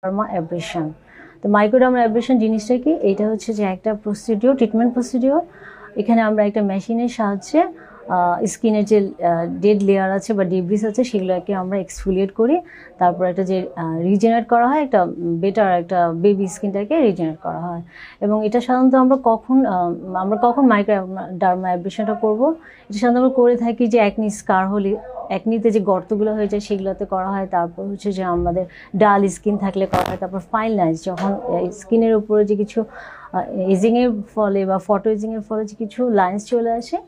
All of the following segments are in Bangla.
Derma abrasion. তো মাইক্রোডার্মা অ্যাব্রেশন জিনিসটা কি? এইটা হচ্ছে যে একটা প্রসিডিওর, ট্রিটমেন্ট প্রসিডিওর। এখানে আমরা একটা মেশিনের সাহায্যে স্কিনের যে ডেড লেয়ার আছে বা ডিব্রিস আছে সেগুলোকে আমরা এক্সফোলিয়েট করি। তারপর একটা যে রিজেনারেট করা হয়, একটা বেটার একটা বেবি স্কিনটাকে রিজেনারেট করা হয়। এবং এটা সাধারণত আমরা কখন মাইক্রোডার্মা অ্যাব্রেশনটা করব? এটা সাধারণত আমরা করে থাকি যে অ্যাকনি স্কার হলে, অ্যাকনিতে যে গর্তগুলো হয়ে যায় সেগুলোতে করা হয়। তারপর হচ্ছে যে আমাদের ডাল স্কিন থাকলে করা হয়। তারপর ফাইন লাইন্স, যখন স্কিনের উপরে যে কিছু এজিংয়ের ফলে বা ফটো এজিংয়ের ফলে যে কিছু লাইন্স চলে আসে,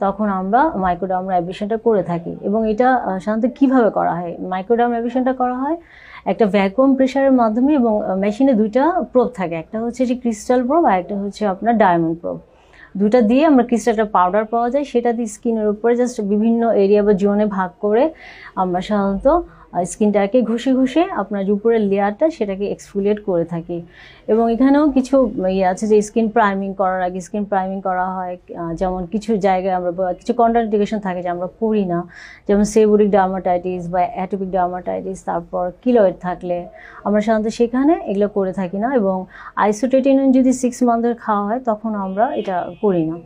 তখন আমরা মাইক্রোডার্মা অ্যাব্রেশনটা করে থাকি। এবং এটা সাধারণত কীভাবে করা হয়? মাইক্রোডার্মা অ্যাব্রেশনটা করা হয় একটা ভ্যাকুয়াম প্রেশারের মাধ্যমে, এবং মেশিনে দুইটা প্রোব থাকে, একটা হচ্ছে যে ক্রিস্টাল প্রোব আর একটা হচ্ছে আপনার ডায়মন্ড প্রোব। দুটা দিয়ে আমরা ক্রিস্টালটা পাউডার পাওয়া যায়, সেটা দিয়ে স্কিনের উপরে জাস্ট বিভিন্ন এরিয়া বা জোনে ভাগ করে আমরা সাধারণত স্কিনটাকে ঘষে ঘষে আপনার যে উপরের লেয়ারটা সেটাকে এক্সফোলিয়েট করে থাকি। এবং এখানেও কিছু আছে যে স্কিন প্রাইমিং করার আগে স্কিন প্রাইমিং করা হয়। যেমন কিছু জায়গায় আমরা কিছু কন্ট্রাইন্ডিকেশন থাকে যে আমরা করি না, যেমন সেবোরিক ডার্মাটাইটিস বা অ্যাটোপিক ডার্মাটাইটিস, তারপর কিলয়েড থাকলে আমরা সাধারণত সেখানে এগুলো করে থাকি না। এবং আইসোটেটিনন যদি 6 মান্থের খাওয়া হয় তখন আমরা এটা করি না।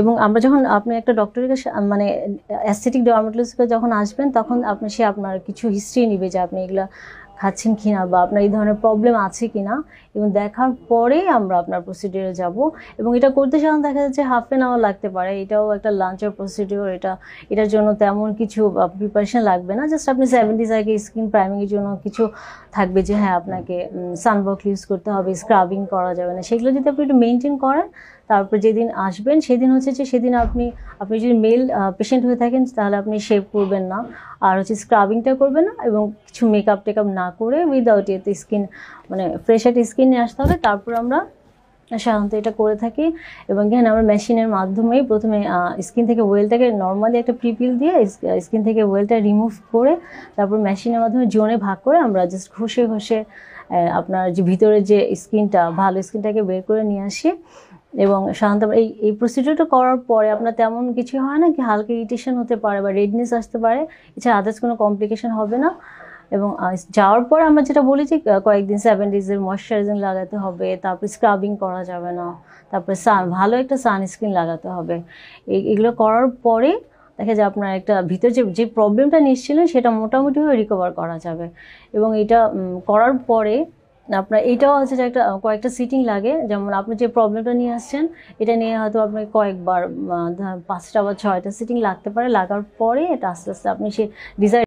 এবং আমরা যখন আপনি একটা ডক্টরের কাছে মানে অ্যাস্থেটিক ডার্মাটোলজিস্টে যখন আসবেন তখন সে আপনার কিছু হিস্ট্রি নেবে যে আপনি এগুলো খাচ্ছেন কিনা বা আপনার এই ধরনের প্রবলেম আছে কিনা, এবং দেখার পরেই আমরা আপনার প্রসিডিওরে যাব। এবং এটা করতে সাধারণত দেখা যাচ্ছে ½ আওয়ার লাগতে পারে। এটাও একটা লাঞ্চের প্রসিডিওর। এটার জন্য তেমন কিছু প্রিপারেশন লাগবে না। জাস্ট আপনি 7 days আগে স্কিন প্রাইমিংয়ের জন্য কিছু থাকবে যে হ্যাঁ আপনাকে সানব্লক ইউজ করতে হবে, স্ক্রাবিং করা যাবে না, সেগুলো যদি আপনি একটু মেনটেন করেন, তারপর যেদিন আসবেন সেদিন হচ্ছে যে সেদিন আপনি যদি মেল পেশেন্ট হয়ে থাকেন তাহলে আপনি শেভ করবেন না, আর হচ্ছে স্ক্রাবিংটা করবেন না, এবং কিছু মেকআপ টেকআপ না করে উইদাউট এতে স্কিন মানে ফ্রেশ একটা স্কিন নিয়ে আসতে হবে। তারপর আমরা সাধারণত এটা করে থাকি। এবং এখানে আমরা মেশিনের মাধ্যমেই প্রথমে স্কিন থেকে ওয়েলটাকে নর্মালি একটা প্রিপিল দিয়ে স্কিন থেকে ওয়েলটা রিমুভ করে তারপর মেশিনের মাধ্যমে জোনে ভাগ করে আমরা জাস্ট ঘষে ঘষে আপনার যে ভিতরে যে স্কিনটা ভালো স্কিনটাকে বের করে নিয়ে আসি। এবং সাধারণত এই প্রসিডিওরটা করার পরে আপনার তেমন কিছু হয় না, কি হালকা ইরিটেশন হতে পারে বা রেডনেস আসতে পারে, এছাড়া আদার্স কোনো কমপ্লিকেশন হবে না। এবং যাওয়ার পর আমরা যেটা বলি যে কয়েকদিন 7 days ময়শ্চারাইজিং লাগাতে হবে, তারপর স্ক্রাবিং করা যাবে না, তারপরে ভালো একটা সানস্ক্রিন লাগাতে হবে। এগুলো করার পরে দেখা যায় আপনার একটা ভিতরে যে প্রবলেমটা নিচ্ছিলেন সেটা মোটামুটিভাবে রিকভার করা যাবে। এবং এটা করার পরে আপনার এইটাও আছে যে কয়েকটা সিটিং লাগে। যেমন আপনি যে প্রবলেমটা নিয়ে আসছেন এটা নিয়ে হয়তো আপনার কয়েকবার 5টা বা 6টা সিটিং লাগতে পারে। লাগার পরে এটা আস্তে আস্তে আপনি সে ডিজাইন